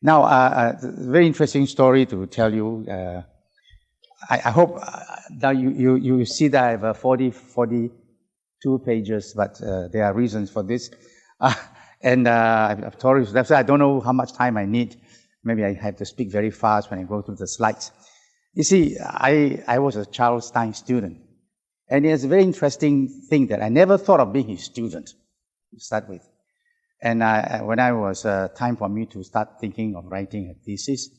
Now, very interesting story to tell you. I hope now you see that I have 42 pages, but there are reasons for this. I've told you, that's why I don't know how much time I need. Maybe I have to speak very fast when I go through the slides. You see, I was a Charles Stein student. And it's a very interesting thing that I never thought of being his student to start with. And when I was time for me to start thinking of writing a thesis,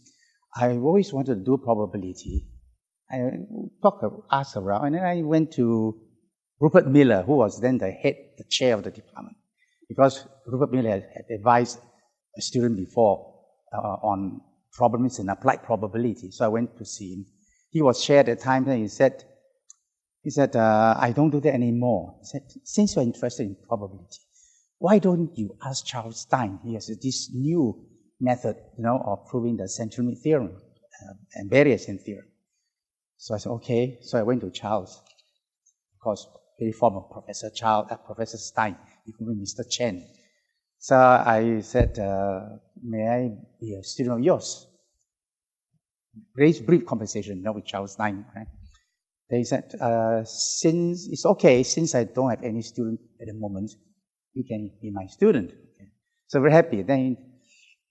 I always wanted to do probability. I asked around, and then I went to Rupert Miller, who was then the chair of the department, because Rupert Miller had advised a student before on problems in applied probability. So I went to see him. He was chair at the time, and he said, I don't do that anymore. He said, since you're interested in probability, why don't you ask Charles Stein? He has this new method, of proving the centrometer theorem and Berry-Esseen theorem. So I said, okay. So I went to Charles, of course, very former Professor Stein. He called me Mr. Chen. So I said, may I be a student of yours? Very brief conversation, with Charles Stein, right? They said, since it's okay, since I don't have any student at the moment, you can be my student. Okay. So we're happy. Then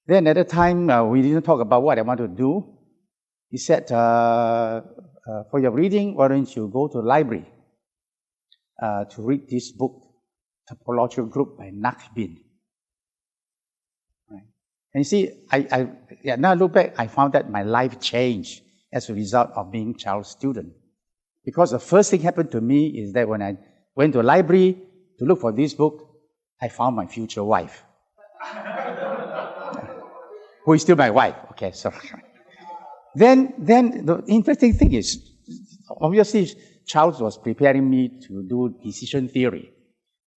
at the time, we didn't talk about what I want to do. He said, for your reading, why don't you go to the library to read this book, Topological Group by Bin. Right. And you see, now I look back, I found that my life changed as a result of being Charles' student. Because the first thing happened to me is that when I went to a library to look for this book, I found my future wife. Who is still my wife. Okay, sorry. Then the interesting thing is, obviously, Charles was preparing me to do decision theory.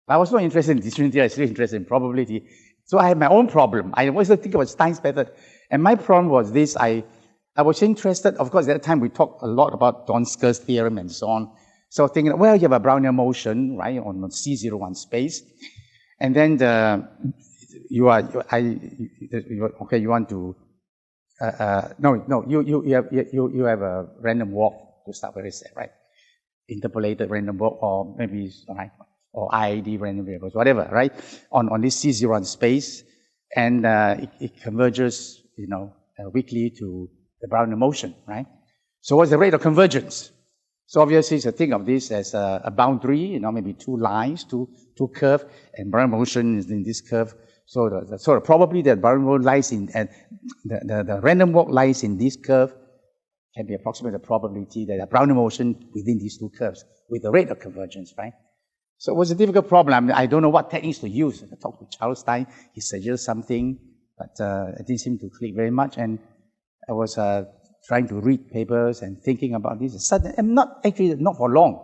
I was not interested in decision theory, I was still interested in probability. So I had my own problem. I was thinking about Stein's method. And my problem was this, I was interested, of course, at that time we talked a lot about Donsko's theorem and so on. So thinking, well, you have a Brownian motion, right, on C01 space. And then you want to, you have a random walk to start with, right? Interpolated random walk, or maybe, right, or IID random variables, whatever, right? On this C01 space, and it converges, weakly to the Brownian motion, right? So what's the rate of convergence? So obviously, so think of this as a boundary, maybe two lines, two curves, and Brownian motion is in this curve. So the probably the Brownian motion lies in, and the random walk lies in this curve, can be approximate the probability that a Brownian motion within these two curves with the rate of convergence, right? So it was a difficult problem. I don't know what techniques to use. I talked to Charles Stein. He suggested something, but it didn't seem to click very much. And I was trying to read papers and thinking about this. Suddenly, not for long.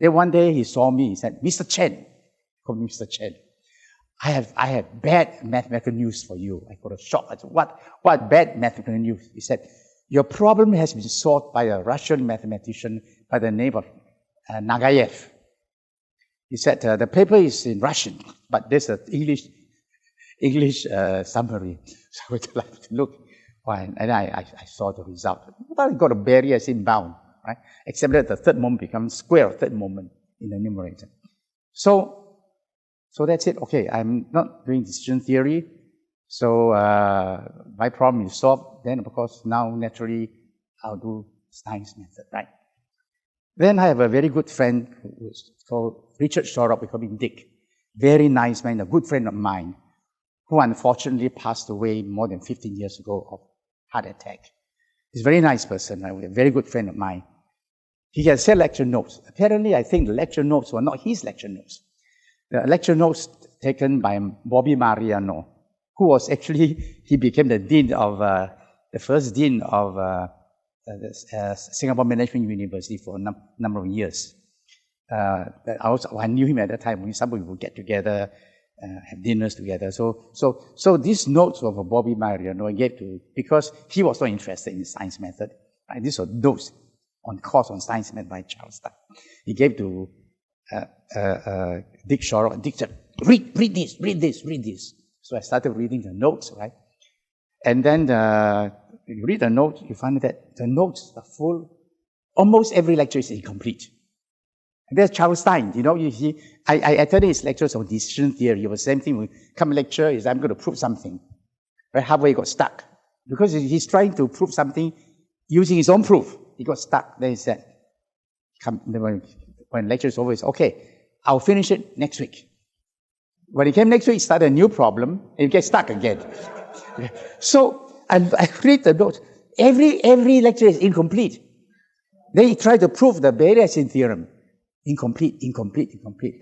Then one day he saw me. He said, "Mr. Chen," called me Mr. Chen. I have bad mathematical news for you. I got a shock. I said, what bad mathematical news? He said, your problem has been solved by a Russian mathematician by the name of Nagayev. He said, the paper is in Russian, but there's an English summary. So I would like to look. And I saw the result. I got a Berry-Esseen bound, right? Except that the third moment becomes square third moment in the numerator. So that's it. Okay, I'm not doing decision theory. So my problem is solved. Then, of course, now naturally I'll do Stein's method, right? Then I have a very good friend who's called Richard Shorrock. We call him Dick. Very nice man, a good friend of mine, who unfortunately passed away more than 15 years ago of heart attack. He's a very nice person, right? A very good friend of mine. He has said lecture notes. Apparently, I think the lecture notes were not his lecture notes. The lecture notes taken by Bobby Mariano, who was actually, he became the dean of, the first dean of Singapore Management University for a number of years. I knew him at that time. When somebody would get together, have dinners together. So these notes of Bobby Mariano I gave to, because he was not interested in the science method. Right? These were notes on course on science method by Charles Stein. He gave to Dick Shorrock. Dick said, read this. So I started reading the notes, right? And then you read the notes, you find that the notes are full. Almost every lecture is incomplete. And there's Charles Stein. You know, you see, I attended his lectures on decision theory. It was the same thing. We come lecture is I'm going to prove something. Right, halfway he got stuck because he's trying to prove something using his own proof. He got stuck. Then he said, when lecture is over, he said, okay, I'll finish it next week. When he came next week, he started a new problem, and he gets stuck again. So I read the notes. Every lecture is incomplete. Then he tried to prove the Berry-Esseen theorem. Incomplete.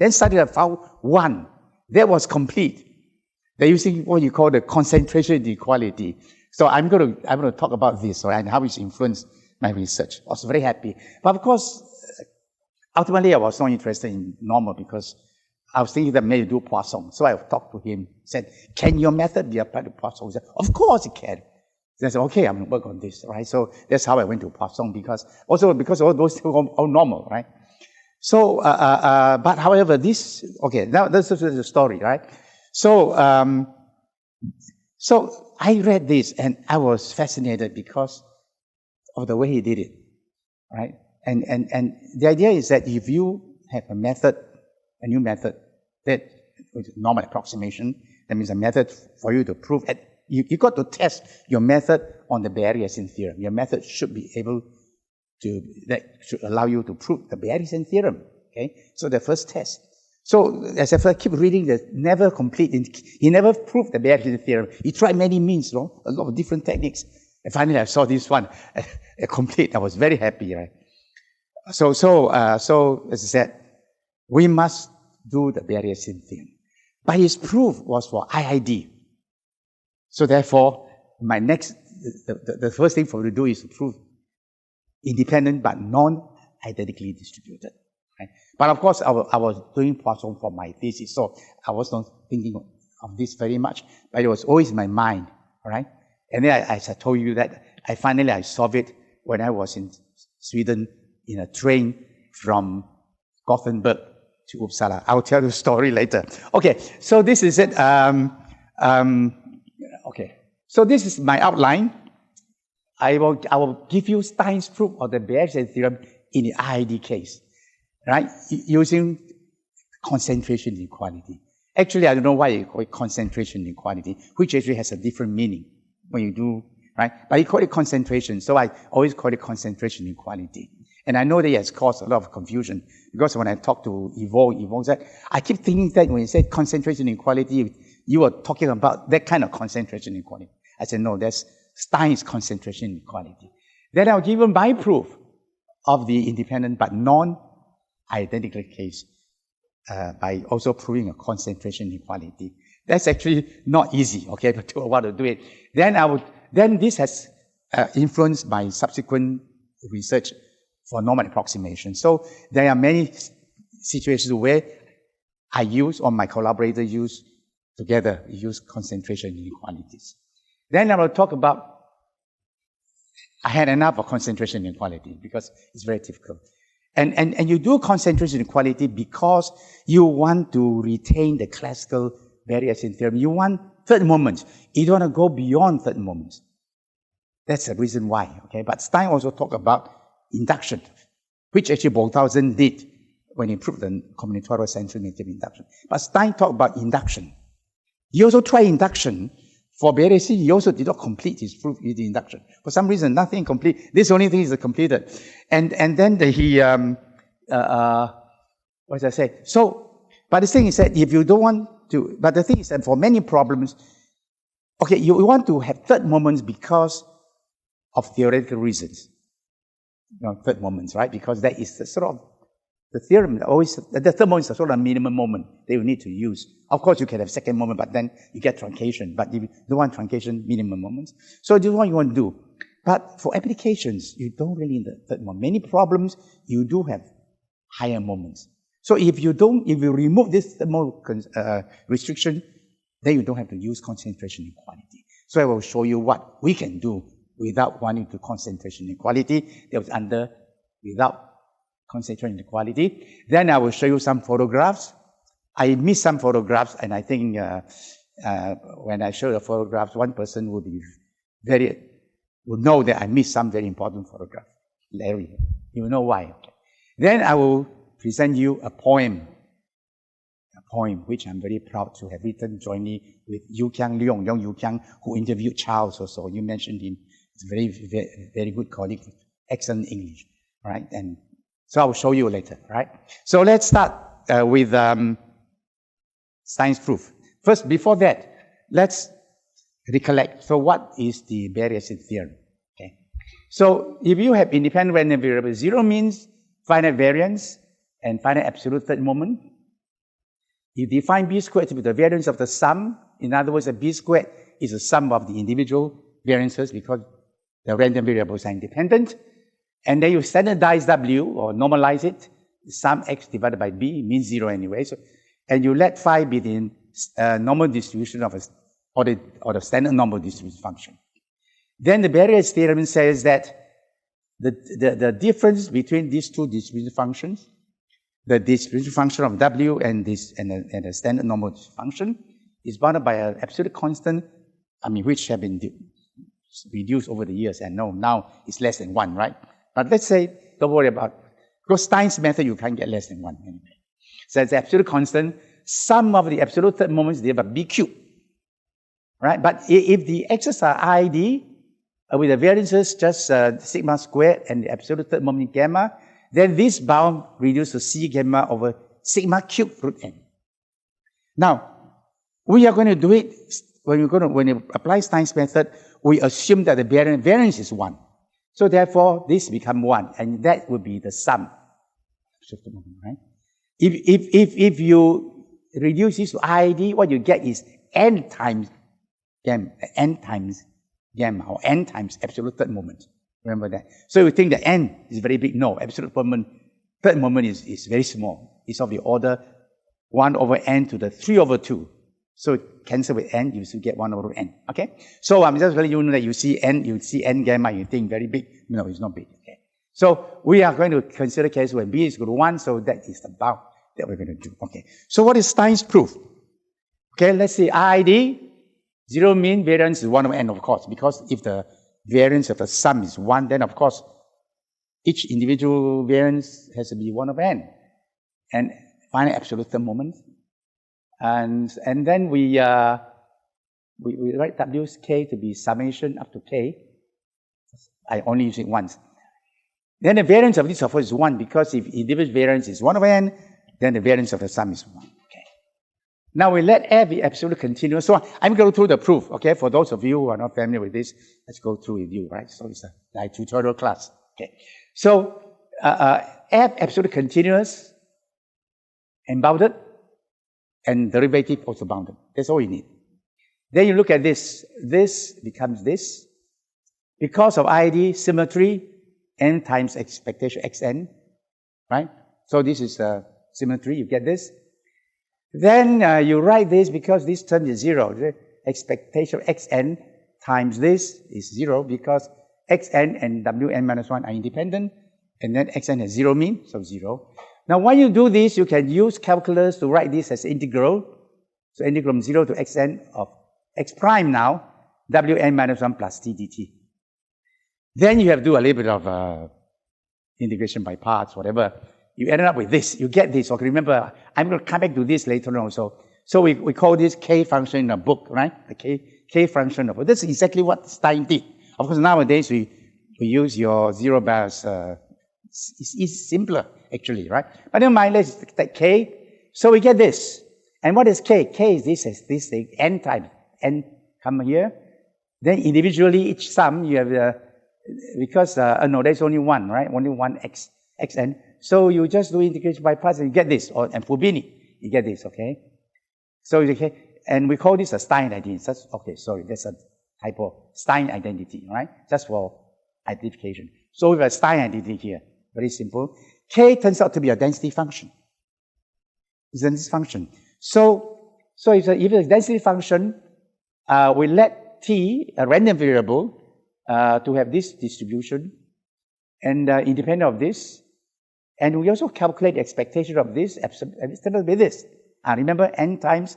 Then suddenly I found one that was complete. They're using what you call the concentration inequality. So I'm going to talk about this, right, and how it's influenced my research. I was very happy. But of course, ultimately I was not interested in normal because I was thinking that maybe do Poisson. So I talked to him, said, can your method be applied to Poisson? He said, of course it can. So I said, okay, I'm going to work on this, right? So that's how I went to Poisson because all those things are normal, right? So, but however, now this is the story, right? So I read this and I was fascinated because of the way he did it, right? And the idea is that if you have a new method, that is normal approximation, that means a method for you to prove it. You got to test your method on the Berry-Esseen theorem. Your method should be able that should allow you to prove the Berry-Esseen theorem. Okay, so the first test. So as I keep reading, never complete. He never proved the Berry-Esseen theorem. He tried many means, a lot of different techniques. And finally, I saw this one complete. I was very happy, right? So as I said, we must do the Berry-Esseen theorem. But his proof was for IID. So therefore, the first thing for me to do is to prove independent but non-identically distributed. Right? But of course, I was doing Poisson for my thesis, so I was not thinking of this very much, but it was always in my mind, right? And then, as I told you that, I solved it when I was in Sweden in a train from Gothenburg to Uppsala. I'll tell the story later. Okay, so this is it. Okay, so this is my outline. I will give you Stein's proof of the Berry-Esseen theorem in the IID case, right? Using concentration inequality. Actually, I don't know why you call it concentration inequality, which actually has a different meaning when you do, right? But you call it concentration, so I always call it concentration inequality. And I know that it has caused a lot of confusion because when I talked to Yvonne said, I keep thinking that when you said concentration inequality, you were talking about that kind of concentration inequality. I said, no, that's Stein's concentration inequality. Then I'll give you my proof of the independent but non-identical case by also proving a concentration inequality. That's actually not easy, okay, but I want to do it. Then this has influenced my subsequent research for normal approximation. So there are many situations where I use, or my collaborator use, together, we use concentration inequalities. Then I will talk about, I had enough of concentration inequality because it's very difficult. And you do concentration inequality because you want to retain the classical Berry-Esseen theorem. You want third moments. You don't want to go beyond third moments. That's the reason why, okay? But Stein also talked about induction, which actually Bolthausen did when he proved the combinatorial central native induction. But Stein talked about induction. He also tried induction. For Berry-Esseen, he also did not complete his proof with the induction. For some reason, nothing complete. This only thing is completed. And then what did I say? So, but the thing is that if you don't want to, but the thing is that for many problems, okay, you want to have third moments because of theoretical reasons. Third moments, right? Because that is the sort of, the theorem always, the third moment is a sort of minimum moment that you need to use. Of course, you can have second moment, but then you get truncation. But if you don't want truncation, minimum moments. So this is what you want to do. But for applications, you don't really need the third moment. Many problems, you do have higher moments. So if you remove this thermal restriction, then you don't have to use concentration inequality. So I will show you what we can do without wanting to concentration inequality. That was without concentration inequality. Then I will show you some photographs. I missed some photographs, and I think when I show the photographs, one person will be will know that I missed some very important photograph. Larry, you will know why. Okay. Then I will present you a poem which I'm very proud to have written jointly with Yu Kiang, who interviewed Charles also. You mentioned him. He's a very, very good colleague, excellent English, right? And so I will show you later, right? So let's start with Stein's proof. First, before that, let's recollect. So what is the Berry-Esseen theorem? Okay. So if you have independent random variable, zero means finite variance and finite absolute third moment. You define B squared to be the variance of the sum. In other words, a B squared is the sum of the individual variances because the random variables are independent. And then you standardize W or normalize it. Sum X divided by B means zero anyway. So, and you let phi be the normal distribution of or the standard normal distribution function. Then the Berry-Esseen theorem says that the difference between these two distribution functions, the distribution function of W and the standard normal function, is bounded by an absolute constant, which have been reduced over the years, and now it's less than 1, right? But let's say, don't worry about, because Stein's method, you can't get less than 1 anyway. So it's absolute constant, sum of the absolute third moments divided by B cubed, right? But if the x's are ID, with the variances just sigma squared and the absolute third moment gamma, then this bound reduces to C gamma over sigma cubed root n. Now, we are going to do it, when you apply Stein's method, we assume that the variance is 1. So therefore, this becomes 1, and that would be the sum. Right? If you reduce this to ID, what you get is n times gamma, or n times absolute third moment. Remember that. So you think that n is very big. No, absolute third moment is very small. It's of the order 1 over n to the 3 over 2. So cancel with n, you should get 1 over n. Okay? So I'm just letting you know that you see n gamma, you think very big. No, it's not big. Okay? So we are going to consider case when b is equal to 1, so that is the bound that we're going to do. Okay. So what is Stein's proof? Okay, let's see. ID, zero mean variance is 1 over n, of course, because if the variance of the sum is 1, then of course each individual variance has to be 1 over n. And finite absolute third moment. And then we write W's k to be summation up to k. I only use it once. Then the variance of this, of course, is 1, because if individual variance is 1 over n, then the variance of the sum is 1. Okay. Now we let F be absolutely continuous. So I'm going through the proof, okay? For those of you who are not familiar with this, let's go through with you, right? So it's a tutorial class. Okay. So F absolutely continuous and bounded, and derivative also bounded. That's all you need. Then you look at this. This becomes this. Because of ID symmetry, n times expectation xn, right? So this is symmetry. You get this. Then you write this because this term is 0. The expectation of xn times this is 0 because xn and wn minus 1 are independent, and then xn has 0 mean, so 0. Now, when you do this, you can use calculus to write this as integral. So integral from 0 to xn of x prime now, wn minus 1 plus t dt. Then you have to do a little bit of integration by parts, whatever. You ended up with this. You get this. Okay, remember, I'm going to come back to this later on. So we call this k function in a book, right? The k function of this is exactly what Stein did. Of course, nowadays we use your zero bias. It's simpler, actually, right? But never mind, let's take k. So we get this. And what is k? K is this thing, n times. N come here. Then individually, each sum, you have because, no, there's only one, right? Only one xn. So you just do integration by parts and you get this, and Fubini, you get this, okay? So, okay, and we call this a Stein identity. Okay, sorry, that's a typo. Stein identity, right? Just for identification. So we have a Stein identity here. Very simple. K turns out to be a density function. It's a density function. So if it's a density function, we let T, a random variable, to have this distribution, and independent of this. And we also calculate the expectation of this, and it's going to be this. Remember, n times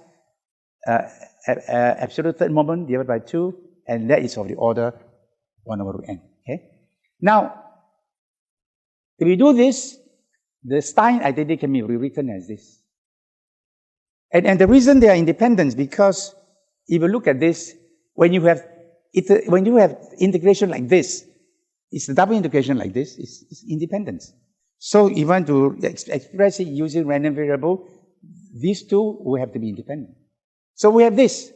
absolute third moment divided by 2, and that is of the order 1 over root n. Okay? Now, if we do this, the Stein identity can be rewritten as this. And the reason they are independent is because if you look at this, when you have integration like this, it's the double integration like this, it's independence. So if you want to express it using random variable, these two will have to be independent. So we have this.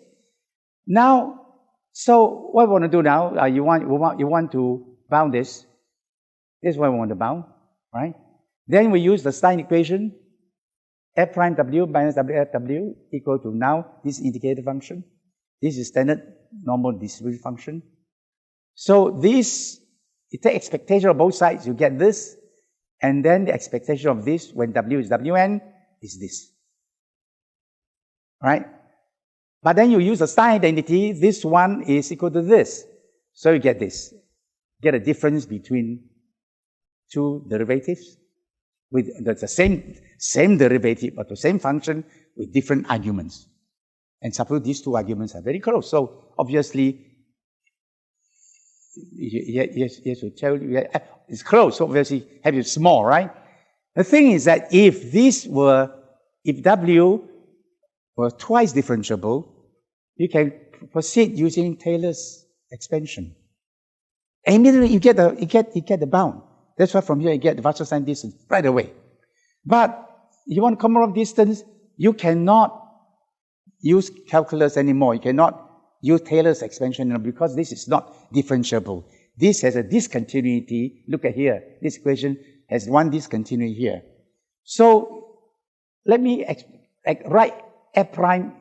Now, so what we want to do now, you want to bound this. This is what we want to bound, right? Then we use the Stein equation, f prime w minus wf(w) equal to now this indicator function. This is standard normal distribution function. So this, you take expectation of both sides, you get this, and then the expectation of this when w is wn is this. Right? But then you use the Stein identity, this one is equal to this. So you get this. Get a difference between two derivatives with the same derivative or the same function with different arguments. And suppose these two arguments are very close. So obviously, yes, to tell you, it's close, so obviously have it small, right? The thing is that if w were twice differentiable, you can proceed using Taylor's expansion. And immediately you get the bound. That's why from here you get the Wasserstein distance right away. But you want Kolmogorov distance, you cannot use calculus anymore. You cannot use Taylor's expansion because this is not differentiable. This has a discontinuity. Look at here. This equation has one discontinuity here. So let me write f prime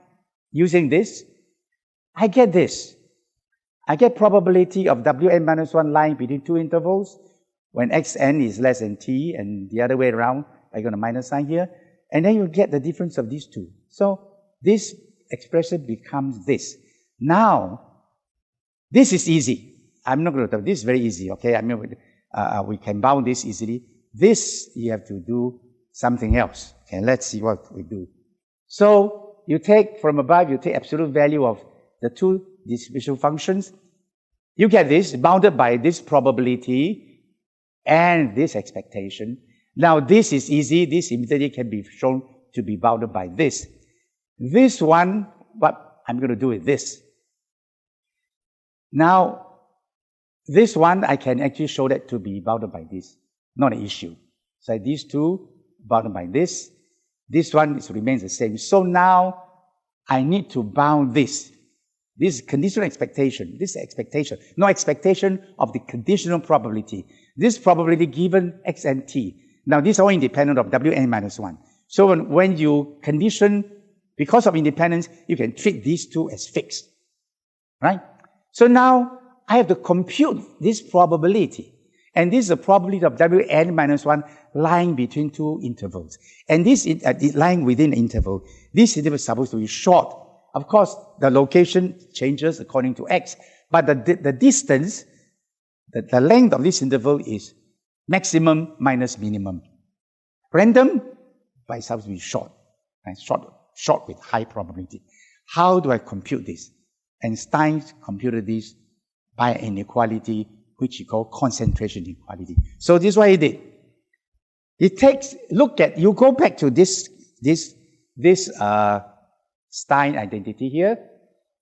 using this. I get this. I get probability of wn minus 1 lying between two intervals when xn is less than t, and the other way around, I'm going to minus sign here. And then you get the difference of these two. So this expression becomes this. Now, this is easy. I'm not going to talk. This is very easy, okay? I mean, we can bound this easily. This, you have to do something else. Okay, let's see what we do. So, you take from above, you take absolute value of the two distribution functions. You get this bounded by this probability and this expectation. Now, this is easy. This immediately can be shown to be bounded by this. This one, what I'm going to do is this. Now, this one, I can actually show that to be bounded by this. Not an issue. So these two bounded by this. This one remains the same. So now, I need to bound this. This is conditional expectation. This is expectation. No expectation of the conditional probability. This probability given x and t. Now, these are all independent of wn minus 1. So when you condition, because of independence, you can treat these two as fixed. Right? So now, I have to compute this probability. And this is the probability of wn minus 1 lying between two intervals. And this is lying within an interval. This interval is supposed to be short. Of course, the location changes according to x, but the distance, the length of this interval is maximum minus minimum. Random, but it's supposed to be short. Right? Short with high probability. How do I compute this? And Stein computed this by an inequality which he called concentration inequality. So this is what he did. You go back to this Stein identity here.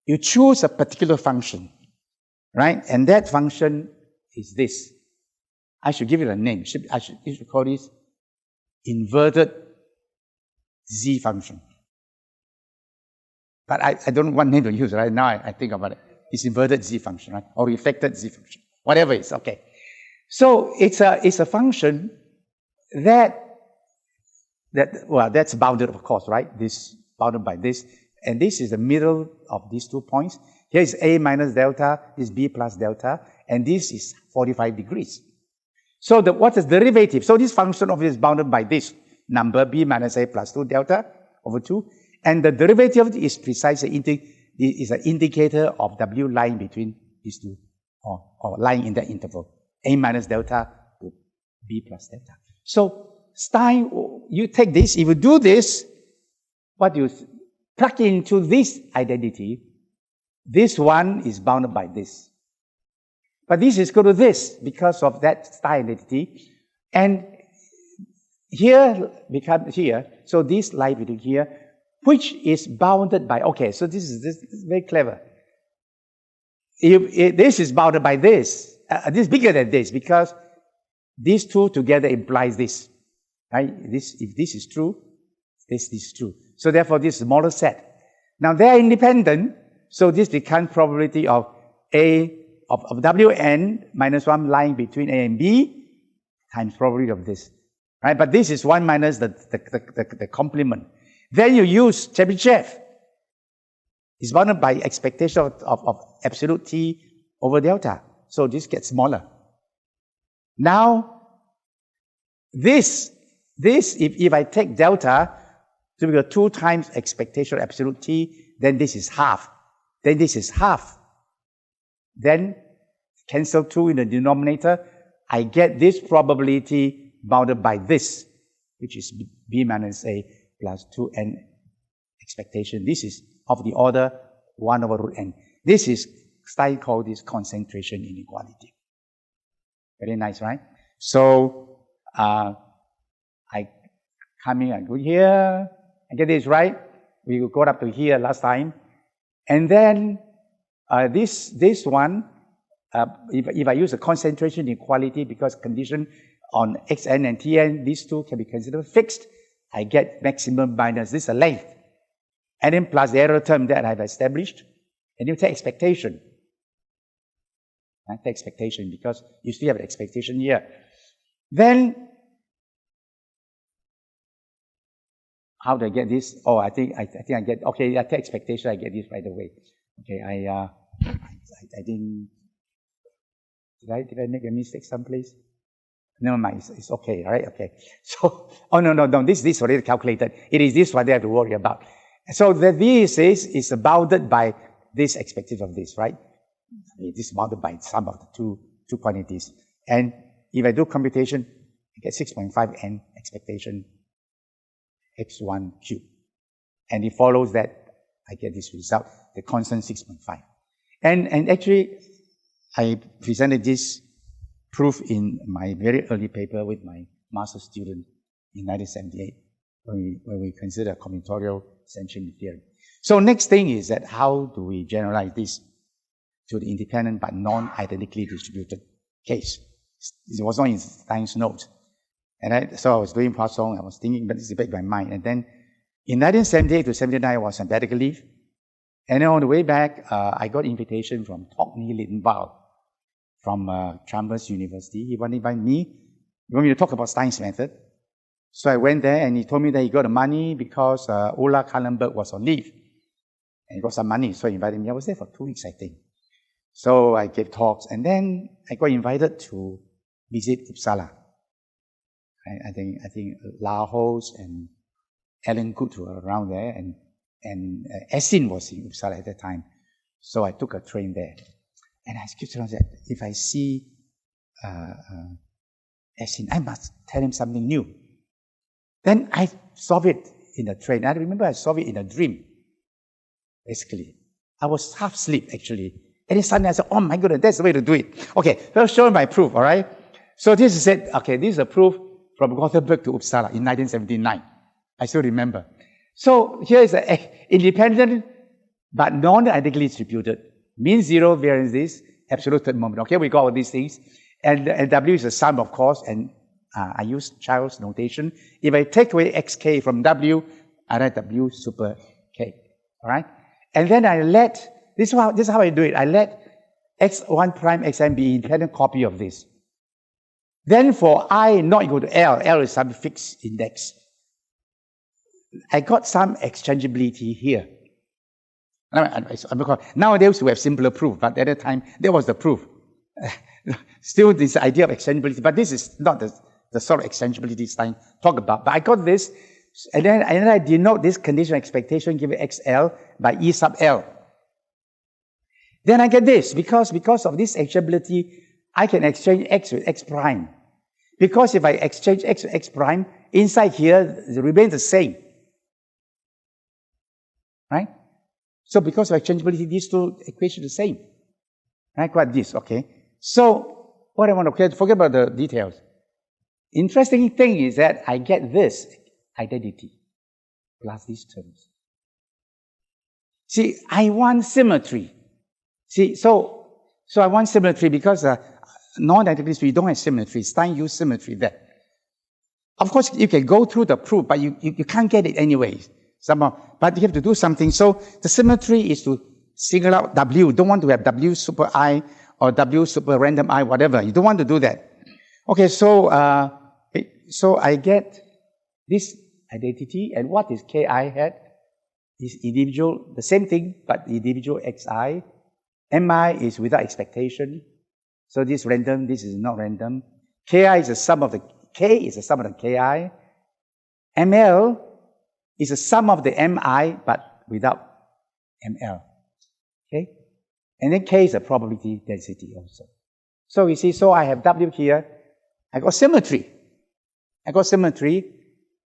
You choose a particular function, right? And that function is this. I should give it a name. I should call this inverted z function. But I don't want name to use right now. I think about it. It's inverted z function, right? Or reflected z function. Whatever it is, okay. So it's a function that's bounded, of course, right? This bounded by this. And this is the middle of these 2 points. Here is a minus delta, this is b plus delta, and this is 45 degrees. So what is the derivative? So this function of is bounded by this number, b minus a plus 2 delta over 2. And the derivative is precisely is an indicator of w lying between these two, or lying in that interval, a minus delta to b plus delta. So Stein, you take this, if you do this, what you plug into this identity, this one is bounded by this. But this is equal to this because of that Stein identity. And here becomes here. So this lie between here, which is bounded by, okay, so this is very clever. If this is bounded by this is bigger than this because these two together implies this. Right? If this is true, this is true. So therefore, this smaller set. Now they are independent, so this becomes probability of A of Wn minus 1 lying between A and B times probability of this. Right? But this is 1 minus the complement. Then you use Chebyshev. It's bounded by expectation of absolute T over delta. So this gets smaller. Now, this if I take delta to be 2 times expectation of absolute T, then this is half. Then this is half. Then cancel 2 in the denominator. I get this probability bounded by this, which is B minus A plus 2n expectation. This is of the order 1 over root n. This is, Stein called this concentration inequality. Very nice, right? So, I go here, I get this right. We go up to here last time. And then, this one, if I use a concentration inequality because condition on xn and tn, these two can be considered fixed, I get maximum minus this length. And then plus the error term that I've established. And you take expectation. Take expectation because you still have an expectation here. Then, how do I get this? Oh, I think I get, okay, I take expectation, I get this right away. Okay, I didn't, did I make a mistake someplace? Never mind, it's okay, right? Okay. So, oh no, this is already calculated. It is this one they have to worry about. So this is bounded by this expectation of this, right? This is bounded by some of the two quantities. And if I do computation, I get 6.5n expectation x1 cubed. And it follows that I get this result, the constant 6.5. And actually, I presented this proof in my very early paper with my master's student in 1978 when we consider combinatorial extension theorem. So next thing is that how do we generalize this to the independent but non-identically distributed case? It was not in Stein's notes. And so I was doing Poisson, I was thinking, but this is back in my mind. And then in 1978 to 79, I was on sabbatical leave. And then on the way back, I got invitation from Torgny Lindenbaugh from Chalmers University. He wanted to invite me. He wanted me to talk about Stein's method. So I went there and he told me that he got the money because Ola Kallenberg was on leave. And he got some money, so he invited me. I was there for 2 weeks, I think. So I gave talks and then I got invited to visit Uppsala. I think Lahos and Alan Good were around there and Esseen was in Uppsala at that time. So I took a train there. And I kept saying that if I see Esseen, I must tell him something new. Then I saw it in the train. I remember I saw it in a dream, basically. I was half asleep, actually. And then suddenly I said, oh my goodness, that's the way to do it. Okay, so I'll show my proof, all right? So this is it. Okay, this is a proof from Gothenburg to Uppsala in 1979. I still remember. So here is an independent but non-identically distributed. Mean zero variances, absolute third moment. Okay, we got all these things. And W is a sum, of course, and I use Child's notation. If I take away xk from W, I write W super k. All right? And then I let, this is how I do it. I let x1 prime xn be independent copy of this. Then for I not equal to L is some fixed index. I got some exchangeability here. Nowadays we have simpler proof, but at that time, that was the proof. Still this idea of exchangeability, but this is not the sort of exchangeability Stein talked about. But I got this, and then I denote this conditional expectation given XL by E sub L. Then I get this, because of this exchangeability, I can exchange X with X prime. Because if I exchange X with X prime, inside here, it remains the same. Right? So because of exchangeability, these two equations are the same. Right, quite this, okay? So, what I want to forget about the details. Interesting thing is that I get this identity plus these terms. See, I want symmetry. See, so I want symmetry because non-identities, we don't have symmetry. Stein used symmetry there. Of course, you can go through the proof, but you can't get it anyway. Somehow, but you have to do something. So the symmetry is to single out W. You don't want to have W super I or W super random I, whatever. You don't want to do that. Okay, so I get this identity, and what is Ki hat? Is individual, the same thing, but individual Xi. Mi is without expectation. So this is random, this is not random. Ki is the sum of the K is the sum of the Ki. Ml is the sum of the Mi, but without Ml. Okay? And then K is a probability density also. So you see, so I have W here. I got symmetry.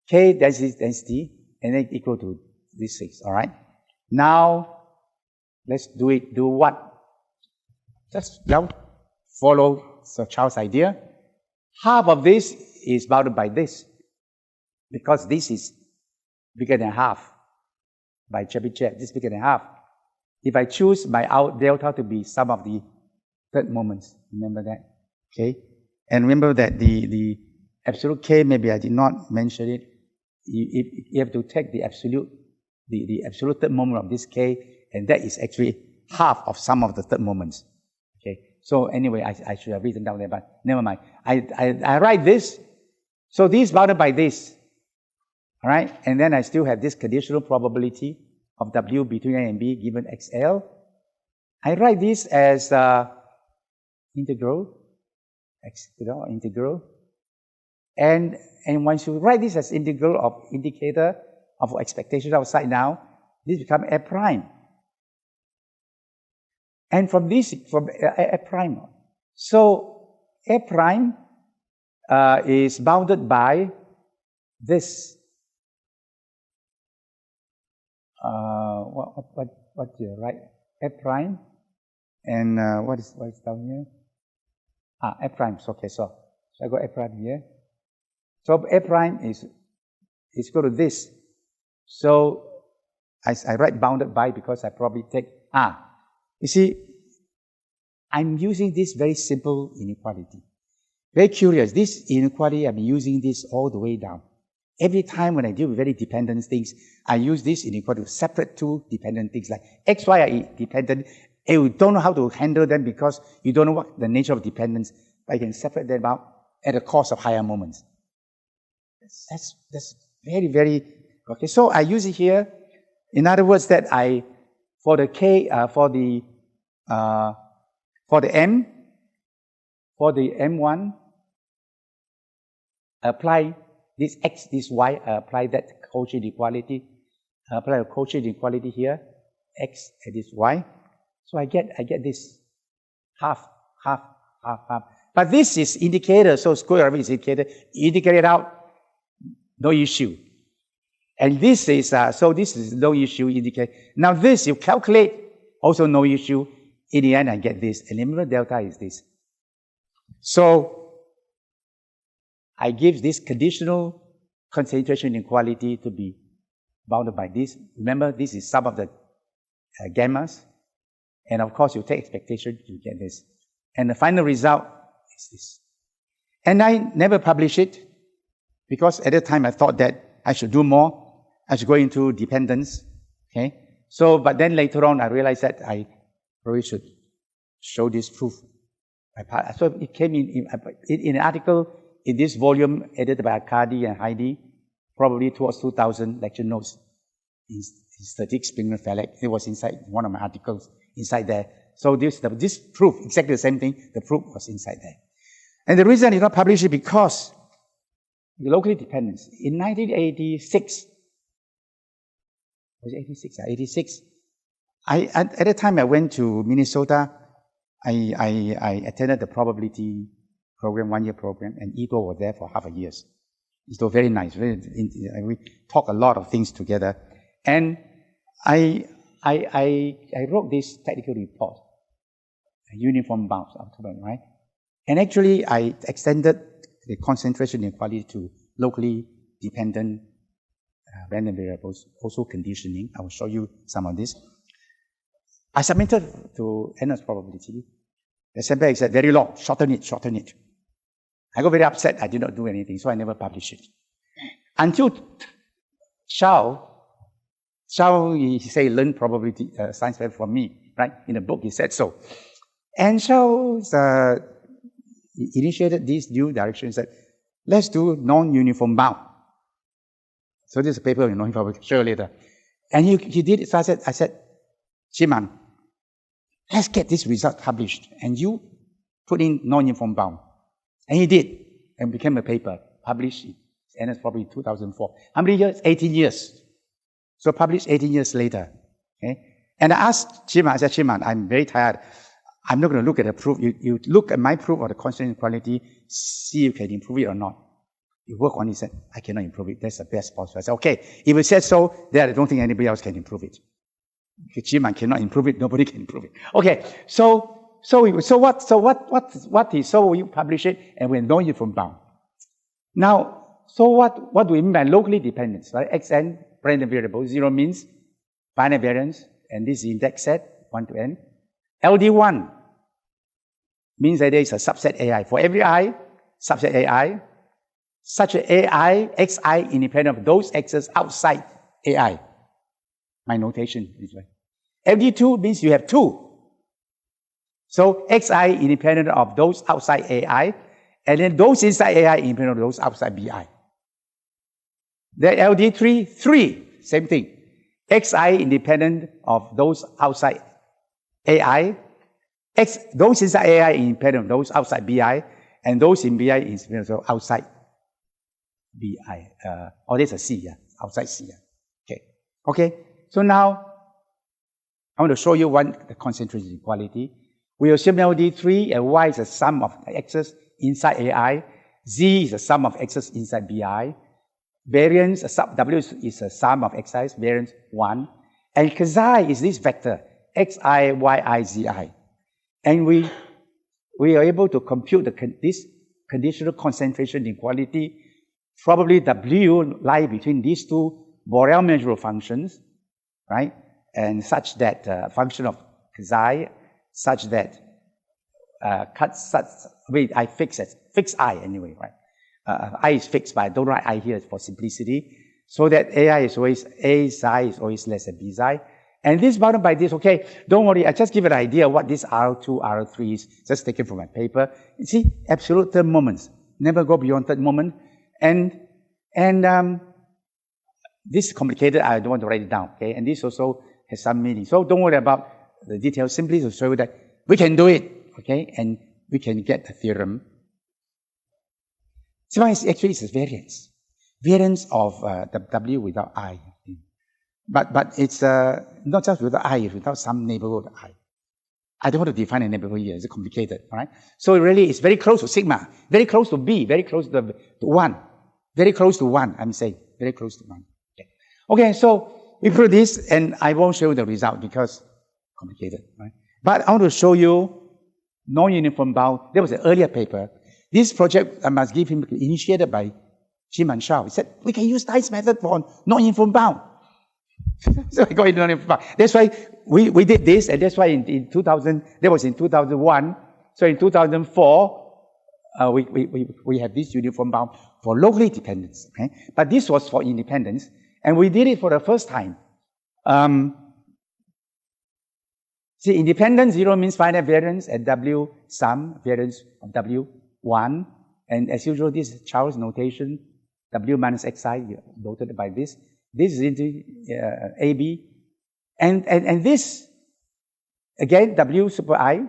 K density, and then equal to this 6, all right? Now, let's do it. Do what? Just follow Sir Charles' idea. Half of this is bounded by this, because this is bigger than half by Chebyshev. This is bigger than half. If I choose my out delta to be sum of the third moments, remember that, okay? And remember that the absolute K, maybe I did not mention it. You have to take the absolute third moment of this K, and that is actually half of sum of the third moments. Okay. So anyway, I should have written down there, but never mind. I write this. So this is bounded by this. All right. And then I still have this conditional probability of W between A and B given XL. I write this as integral. And once you write this as integral of indicator of expectation outside now, this becomes F prime. And from this, from F prime, so F prime is bounded by this. What you write? F prime, and what is down here? F prime. Okay, so I got F prime here. So F prime is equal to this. So I write bounded by because I probably take You see, I'm using this very simple inequality. Very curious. This inequality, I'm using this all the way down. Every time when I deal with very dependent things, I use this inequality to separate two dependent things like X, Y are dependent. And you don't know how to handle them because you don't know what the nature of dependence, but you can separate them out at the cost of higher moments. That's very, very, okay. So I use it here. In other words, that for the K, for the M1, apply this X, this Y, apply that quotient equality, apply a quotient equality here, X and this Y. So I get this half. But this is indicator, so square root is indicator. Indicate it out, no issue. And this is, so this is no issue indicate. Now this, you calculate, also no issue. In the end, I get this. And remember, delta is this. So I give this conditional concentration inequality to be bounded by this. Remember, this is sum of the gammas. And of course, you take expectation, you get this. And the final result is this. And I never publish it because at the time I thought that I should do more. I should go into dependence. Okay. So, but then later on, I realized that I probably should show this proof. So it came in an article in this volume edited by Akadi and Heidi, probably towards 2000 lecture notes in statistics, Springer-Fellek. It was inside one of my articles inside there. So this proof, exactly the same thing, the proof was inside there. And the reason I did not publish it because the local dependence. In 1986, was it 86? 86. At the time I went to Minnesota, I attended the probability program, 1-year program, and Igor was there for half a year. It was very nice. We talked a lot of things together. And I I wrote this technical report, uniform bounds, right? And actually, I extended the concentration inequality to locally dependent random variables, also conditioning. I will show you some of this. I submitted to NS probability. The sample said, very long, shorten it. I got very upset. I did not do anything, so I never published it. Until Xiao, he said, learn probability science from me, right? In the book, he said so. And Xiao initiated this new direction. He said, let's do non-uniform bound. So this is a paper in non-uniform, I will show you later. And he did it. So I said, Chiman, let's get this result published. And you put in non-uniform bound. And he did, and became a paper, published, and it's probably 2004. How many years? 18 years. So published 18 years later. Okay? And I asked Chiman, I said, Chiman, I'm very tired. I'm not going to look at the proof. You look at my proof of the constant inequality, see if you can improve it or not. You work on it, he said, I cannot improve it. That's the best possible. I said, okay, if you said so, then I don't think anybody else can improve it. If Chiman cannot improve it, nobody can improve it. Okay, so we publish it, and we know it from bound. Now, so what do we mean by locally dependence, right? Xn, random variable, 0 means finite variance, and this is index set, 1 to n. LD1 means that there is a subset AI. For every I, subset AI, such an AI, Xi independent of those X's outside AI. My notation is right. LD2 means you have 2. So Xi independent of those outside AI, and then those inside AI independent of those outside BI. Then LD3, 3, same thing. Xi independent of those outside AI, those inside AI independent of those outside BI, and those in BI independent of outside BI. There's a C, yeah, outside C. Yeah. Okay. So now I want to show you the concentration inequality. We assume LD3 and Y is the sum of X's inside AI. Z is the sum of X's inside BI. Variance, W is the sum of Xi's, variance 1. And Xi is this vector, Xi, Yi, Zi. And we are able to compute this conditional concentration inequality. Probably W lie between these two Borel measurable functions, right? And such that function of Xi, such that I fix I anyway, right? I is fixed, but I don't write I here for simplicity. So that AI is always A psi is always less than B psi. And this bounded by this, okay, don't worry, I just give an idea what this R2, R3 is, just taken from my paper. You see, absolute third moments, never go beyond third moment. And this is complicated, I don't want to write it down, okay? And this also has some meaning. So don't worry about the details, simply to show you that we can do it, okay? And we can get the theorem. So actually it's a variance. Variance of the W without I. But it's not just without I, it's without some neighborhood I. I don't want to define a neighborhood here, it's complicated, all right? So really it's very close to sigma, very close to B, very close to 1. Very close to 1, I'm saying, very close to 1. Okay, so we prove this, and I won't show you the result because it's complicated, right? But I want to show you non-uniform bound. There was an earlier paper. This project, I must give him, initiated by Chen and Xiao. He said, we can use Stein's method for non-uniform bound. So I got into non-uniform bound. That's why we did this, and that's why in 2000, that was in 2001. So in 2004, we have this uniform bound for locally dependence. Okay? But this was for independence, and we did it for the first time. See, independence 0 means finite variance at W sum, variance of W1. And as usual, this is Charles' notation, W minus Xi, noted by this. This is into AB. And this, again, W super I,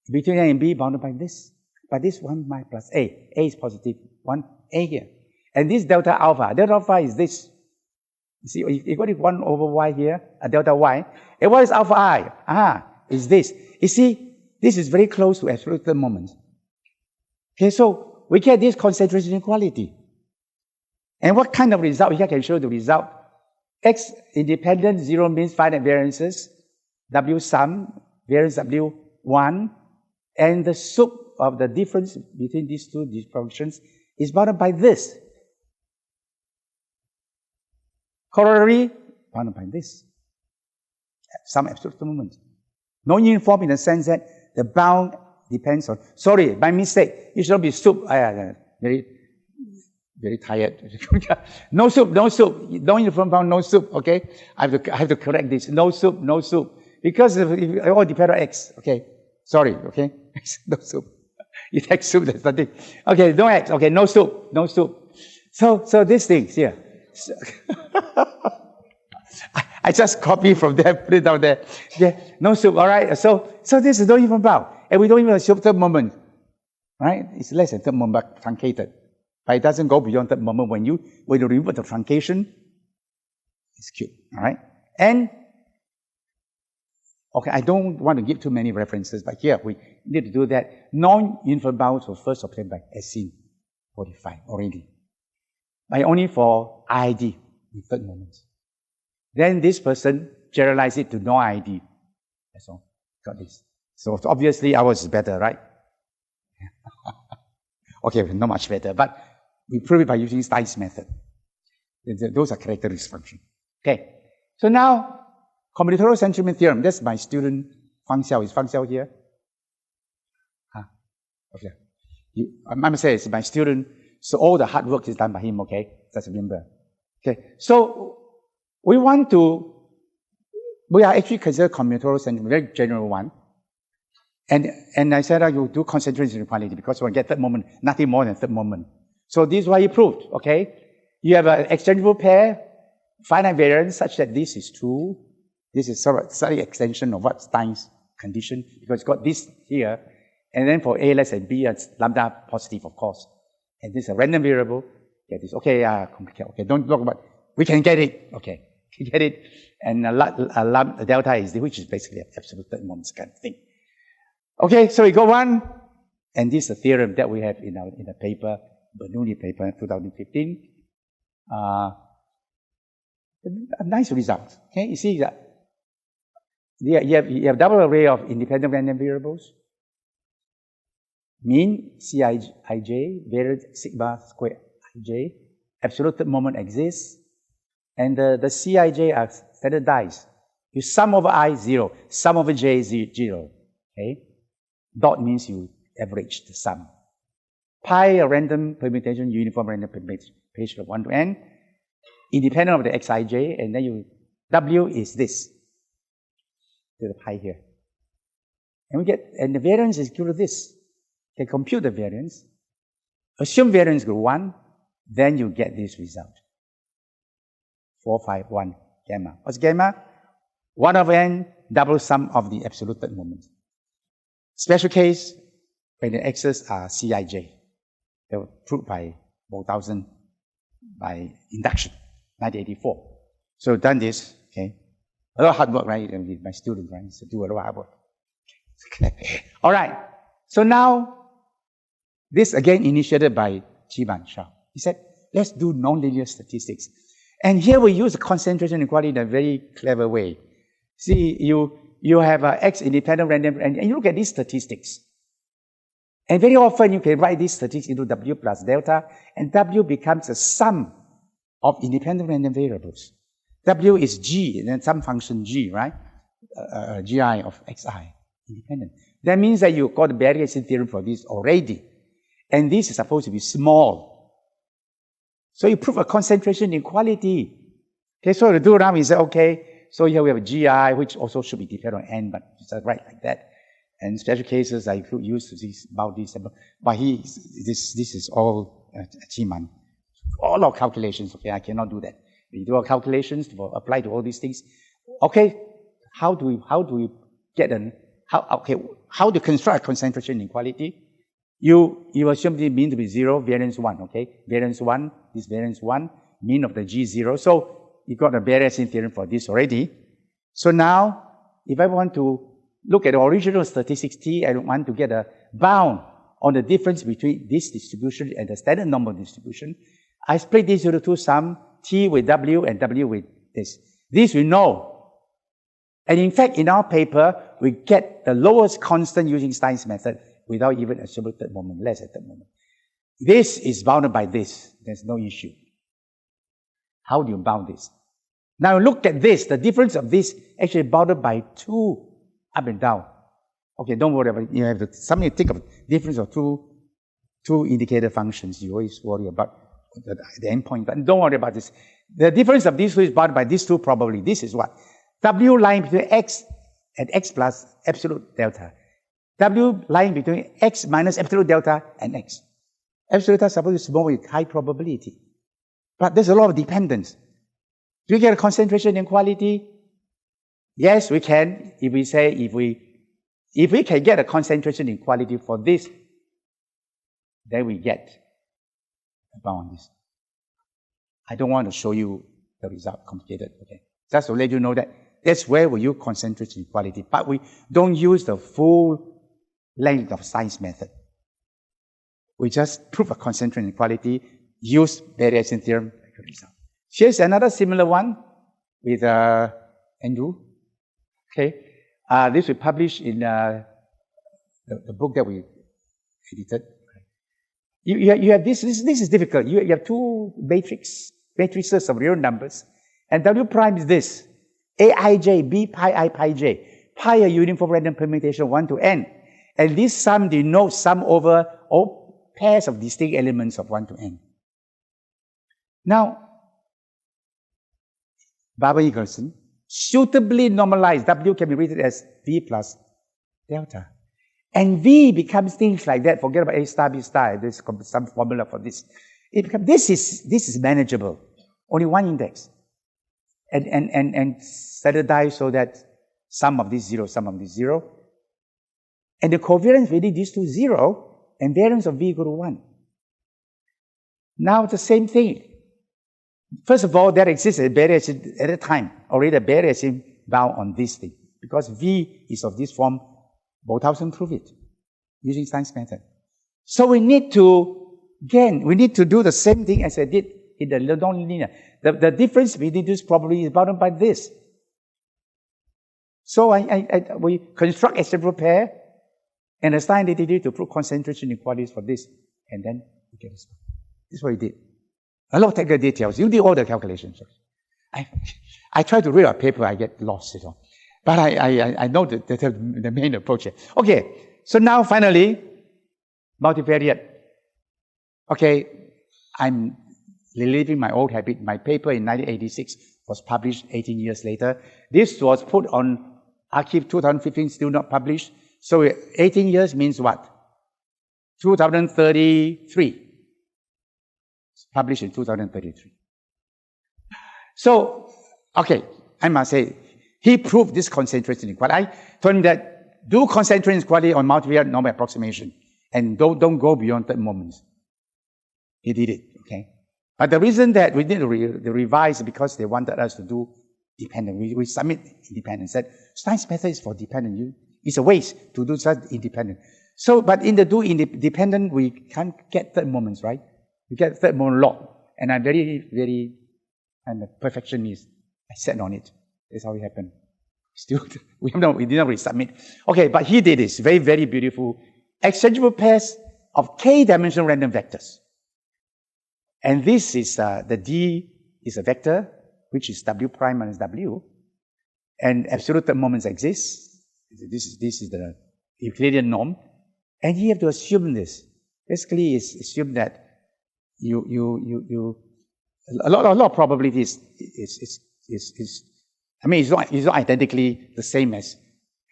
between A and B bounded by this. By this 1 plus A. A is positive, 1 A here. And this delta alpha. Delta alpha is this. You see, you got it 1 over Y here, delta Y. And what is alpha I? Is this. You see, this is very close to absolute third moment. Okay, so we get this concentration inequality. And what kind of result? Here I can show the result. X independent, 0 means finite variances, W sum, variance W1, and the sup of the difference between these two functions is bounded by this. Corollary, bounded by this. Some absolute moment. Non-uniform in the sense that the bound depends on, sorry, by mistake, it should not be sup. Very tired. No sup, non-uniform bound, no sup, okay? I have to correct this. No sup. Because it all depends on X, okay? Sorry, okay? No sup. It X sup, that's nothing. Okay, no X, okay, no sup. So these things here. So I just copy from there, put it down there. Yeah, no sup, all right? So this is non-uniform bound. And we don't even assume third moment, right? It's less than third moment, but truncated. But it doesn't go beyond that moment when you remove the truncation, it's cute, all right? And, okay, I don't want to give too many references, but here we need to do that. Non-uniform bounds were first obtained by Berry-Esseen, 45 already. But only for IID, in third moments. Then this person generalized it to non-IID. That's all, got this. So obviously ours is better, right? Okay, not much better, but we prove it by using Stein's method. Those are characteristic functions. Okay, so now, combinatorial centroidal theorem. That's my student, Fang Xiao. Is Fang Xiao here? Okay. I must say it's my student, so all the hard work is done by him, okay? Just remember. Okay, so we are actually considered combinatorial centroidal, very general one. And I said, you do concentration inequality because when you get third moment, nothing more than third moment. So this is what he proved, okay? You have an exchangeable pair, finite variance such that this is true. This is sort of slightly extension of what Stein's condition, because it's got this here. And then for A less than B, it's lambda positive, of course. And this is a random variable. Get this. Okay, complicated. Okay, don't talk about, we can get it. Okay, we can get it. And a delta is the, which is basically an absolute third moment kind of thing. Okay, so we go on, and this is a theorem that we have in a paper, Bernoulli paper, 2015. A nice result. Okay, you see that you have double array of independent random variables. Mean Cij, variance sigma square ij, absolute third moment exists, and the Cij are standardized. You sum over I 0, sum over j 0. Okay. Dot means you average the sum. Pi, a random permutation, uniform random permutation of 1 to n, independent of the xij, and then W is this, to the pi here. And the variance is equal to this. You can compute the variance, assume variance equal to 1, then you get this result. 451 gamma. What's gamma? 1 over n, double sum of the absolute third moment. Special case, when the x's are Cij. They were proved by Bolthausen by induction, 1984. So we've done this, okay. A lot of hard work, right? With my students, right? So do a lot of hard work. Okay. All right. So now, this again initiated by Qiban Shao. He said, let's do nonlinear statistics. And here we use the concentration inequality in a very clever way. See, you have an X independent random, and you look at these statistics. And very often you can write these statistics into W plus delta, and W becomes a sum of independent random variables. W is G, and then some function G, right? Gi of Xi, independent. That means that you got the Berry-Esseen theorem for this already. And this is supposed to be small. So you prove a concentration inequality. Okay, so to do now, we say, okay, so here we have a Gi, which also should be dependent on n, but it's right like that. And special cases, I could use this about this, but this is all Qiman. All our calculations, okay, I cannot do that. We do our calculations to apply to all these things. Okay, how do we get how to construct a concentration inequality? You assume the mean to be 0, variance 1, okay? Variance 1, this variance 1, mean of the G 0. So you got a Berry-Esseen theorem for this already. So now, if I want to look at the original statistics T, I want to get a bound on the difference between this distribution and the standard normal distribution. I split this into two sum, T with W and W with This we know. And in fact, in our paper, we get the lowest constant using Stein's method without even assuming third moment, less at third moment. This is bounded by this. There's no issue. How do you bound this? Now look at this. The difference of this actually bounded by 2 up and down. Okay, don't worry about it. You have to something to think of difference of two indicator functions. You always worry about the endpoint, but don't worry about this. The difference of these two is bounded by these two probably. This is what? W lying between x and x plus absolute delta. W lying between x minus absolute delta and x. Absolute delta is supposed to be small with high probability. But there's a lot of dependence. Do we get a concentration inequality? Yes, we can. If we say, if we can get a concentration inequality for this, then we get a bound on this. I don't want to show you the result complicated. Okay, just to let you know that that's where we use concentration inequality, but we don't use the full length of Stein's method. We just prove a concentration inequality, use Berry-Esseen theorem. Here's another similar one with Andrew. Okay, this we published in the book that we edited. You have this is difficult. You have two matrices of real numbers, and W prime is this: Aij, B pi I pi j. Pi a uniform random permutation 1 to n, and this sum denotes sum over all pairs of distinct elements of 1 to n. Now, Berry-Esseen suitably normalized W can be written as V plus delta. And V becomes things like that. Forget about A star, B star. There's some formula for this. It becomes, this is manageable. Only one index. And standardized so that sum of this 0, sum of this 0. And the covariance within these two 0, and variance of V equal to 1. Now the same thing. First of all, there exists a Berry-Esseen at the time, already a Berry-Esseen bound on this thing. Because V is of this form, Bolthausen proved it using Stein's method. So we need to do the same thing as I did in the nonlinear. The difference between this probably is bounded by this. So we construct a several pair and assign DTD to prove concentration inequalities for this, and then we get this. This is what we did. A lot of technical details. You did all the calculations. I try to read a paper, I get lost, you know. But I know the main approach here. Okay, so now finally, multiperiod. Okay, I'm reliving my old habit. My paper in 1986 was published 18 years later. This was put on Archive 2015, still not published. So 18 years means what? 2033. Published in 2033. So, okay, I must say, he proved this concentration inequality. I told him that do concentration inequality on multivariate normal approximation and don't go beyond third moments. He did it, okay? But the reason that we didn't revise is because they wanted us to do dependent. We submit independent. Said Stein's method is for dependent. It's a waste to do such independent. So, but in the do independent, we can't get third moments, right? We get third moment log. And I'm I'm a perfectionist. I sat on it. That's how it happened. Still, we did not resubmit. Okay, but he did this. Very, very beautiful. Exchangeable pairs of k-dimensional random vectors. And this is, the D is a vector, which is W prime minus W. And absolute third moments exist. This is the Euclidean norm. And you have to assume this. Basically, it's assume that a lot of probabilities I mean, it's not identically the same as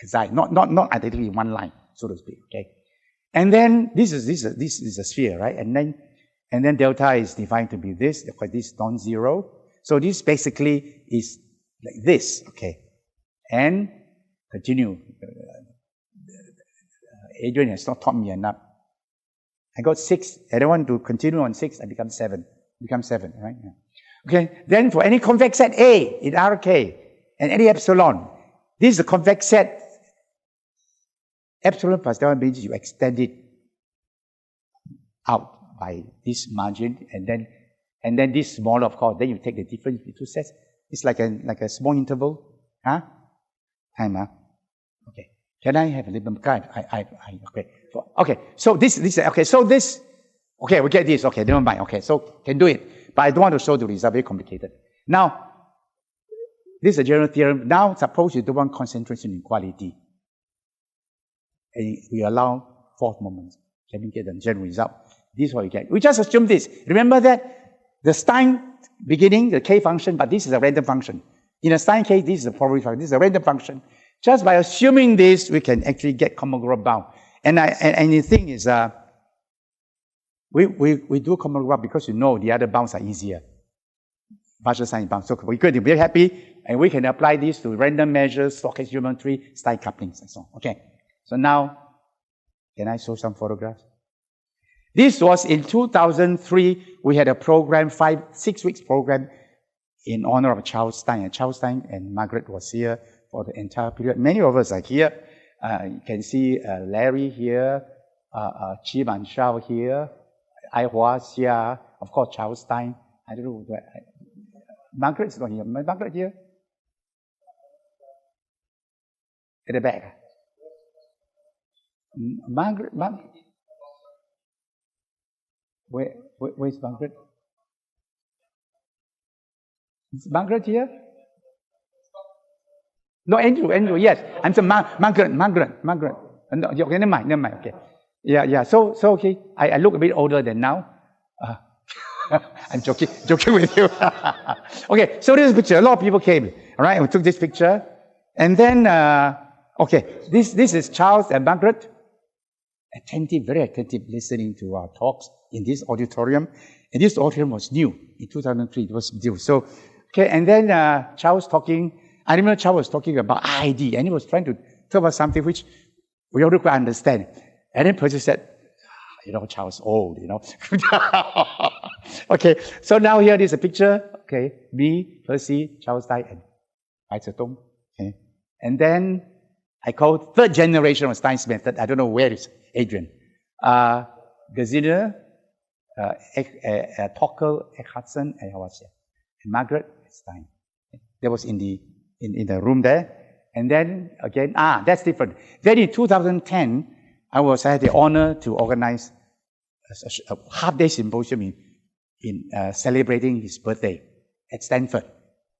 Kazai, not identically in one line, so to speak. Okay, and then this is a sphere, right? And then delta is defined to be this, because this is non-zero. So this basically is like this. Okay, and continue. Adrian has not taught me enough. I got 6. I don't want to continue on 6. I become 7. Right? Yeah. Okay. Then for any convex set A in RK and any epsilon, this is the convex set. Epsilon plus delta means you extend it out by this margin, and then this smaller, of course. Then you take the difference between two sets. It's like a small interval. Huh? Time, huh? Okay. Can I have a little bit? Okay. Okay. So this, okay. So this, okay, we get this. Okay, never mind. Okay, so can do it. But I don't want to show the result, very complicated. Now, this is a general theorem. Now, suppose you do want concentration inequality. And we allow fourth moments. Can we get the general result? This is what we get. We just assume this. Remember that the Stein beginning, the k function, but this is a random function. In a Stein case, this is a probability function. This is a random function. Just by assuming this, we can actually get common group bound. And the thing is, we do common group because you know the other bounds are easier. Partial sign bounds. So we're going to be very happy, and we can apply this to random measures, stochastic geometry, Stein couplings, and so on. Okay. So now, can I show some photographs? This was in 2003. We had a program, 6 weeks program, in honor of Charles Stein. And Charles Stein and Margaret was here for the entire period. Many of us are here. You can see Larry here, Qi Manshao here, Ai Hua Xia, of course Charles Stein. I don't know where. Margaret's not here. Margaret here? At the back. Margaret? Where's Margaret? Is Margaret here? No, Andrew, yes. I'm saying Margaret. No, okay, never mind, okay. Yeah. So okay, I look a bit older than now. I'm joking with you. Okay, so this picture, a lot of people came, all right? We took this picture. And then, okay, this is Charles and Margaret. Very attentive, listening to our talks in this auditorium. And this auditorium was new. In 2003, it was new. So, okay, and then Charles talking. I remember Charles was talking about ID, and he was trying to talk about something which we all could understand. And then Percy said, Charles old, Okay, so now here is a picture. Okay, me, Percy, Charles Stein, and Bai Zedong. Okay, and then I call third generation of Stein's method. I don't know where is Adrian. Gesine, Tockel, Hudson, and Margaret Stein. That was in the room there. And then again, that's different. Then in 2010, I had the honor to organize a half-day symposium in celebrating his birthday at Stanford.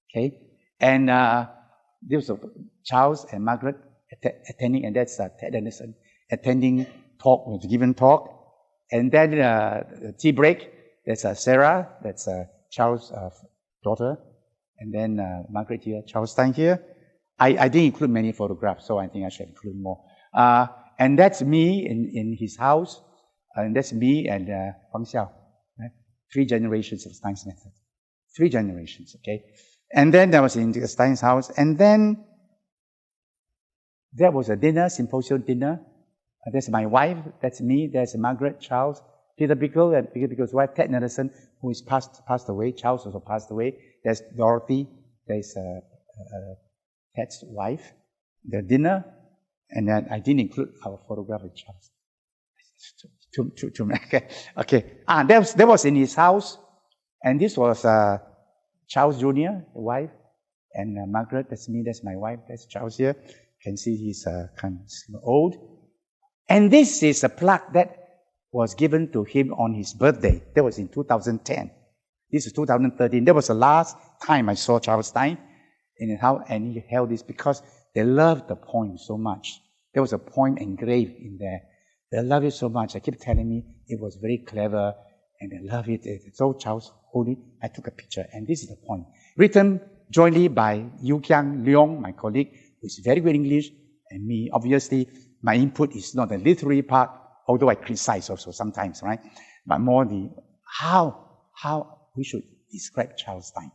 Okay, and there was Charles and Margaret attending, and that's Ted Anderson attending talk, was given talk. And then tea break, there's Sarah, that's Charles' daughter, and then Margaret here, Charles Stein here. I didn't include many photographs, so I think I should include more. And that's me in his house, and that's me and Huang Xiao. Right? 3 generations of Stein's method. 3 generations, okay? And then that was in Stein's house, and then there was a dinner, symposium dinner. That's my wife, that's me, there's Margaret, Charles, Peter Bickle, and Peter Bickle's wife, Ted Nelson, who is passed away. Charles also passed away. There's Dorothy, there's Ted's wife, the dinner, and then I didn't include our photograph with Charles. Okay. That was in his house, and this was Charles Jr., the wife, and Margaret, that's me, that's my wife, that's Charles here. You can see he's kind of old. And this is a plaque that was given to him on his birthday. That was in 2010. This is 2013. That was the last time I saw Charles Stein in his house, and he held this because they loved the poem so much. There was a poem engraved in there. They loved it so much. They kept telling me it was very clever, and they loved it. So Charles hold it. I took a picture, and this is the poem. Written jointly by Yu Kiang Leong, my colleague, who is very good English, and me. Obviously, my input is not the literary part, although I criticize also sometimes, right? But more the how we should describe Charles Stein.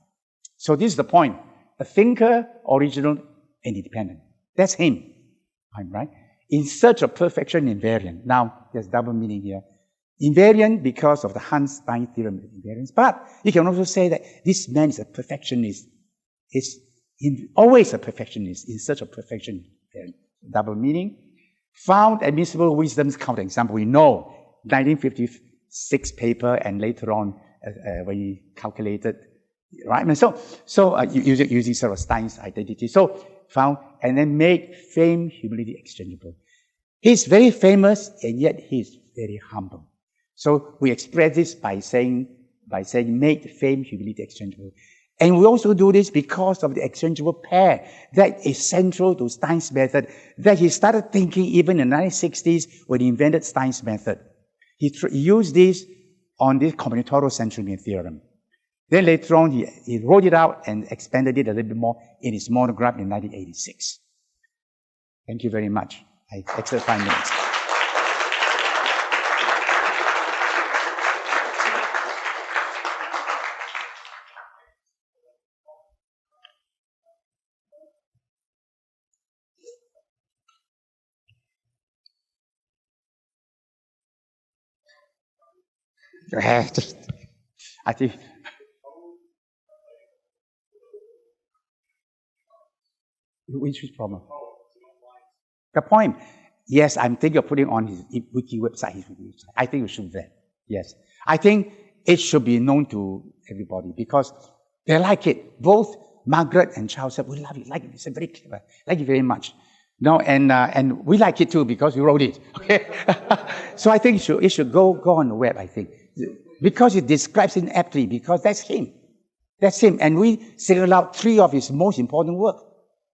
So this is the point. A thinker, original, and independent. That's him. I'm right. In search of perfection invariant. Now, there's double meaning here. Invariant because of the Stein theorem of invariance. But you can also say that this man is a perfectionist. Is always a perfectionist, in search of perfection. Double meaning. Found admissible wisdom's counterexample. We know 1956 paper, and later on when he calculated right? And so using sort of Stein's identity, so found and then made fame, humility exchangeable. He's very famous and yet he's very humble. So we express this by saying made fame, humility exchangeable. And we also do this because of the exchangeable pair that is central to Stein's method, that he started thinking even in the 1960s when he invented Stein's method. He used this on this combinatorial centromere theorem. Then later on, he wrote it out and expanded it a little bit more in his monograph in 1986. Thank you very much. I extra 5 minutes. I think which problem? The point. Yes, I'm thinking of putting on his wiki website. I think we should do that. Yes. I think it should be known to everybody because they like it. Both Margaret and Charles said, we love it, like it. It's very clever. Like it very much. No, and we like it too because we wrote it. Okay. So I think it should go on the web, I think. Because it describes him aptly, because that's him. That's him. And we single out 3 of his most important work.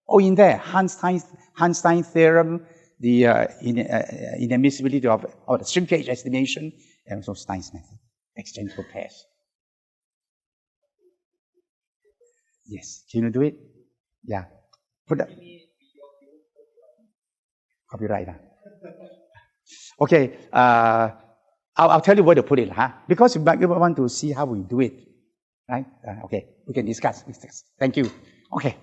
Oh, in there, Stein theorem, the inadmissibility of the shrinkage estimation, and also Stein's method, exchangeable pairs. Yes, can you do it? Yeah. Put that. Copyright. Okay. I'll tell you where to put it, because you might want to see how we do it, right? Okay, we can discuss. Thank you. Okay.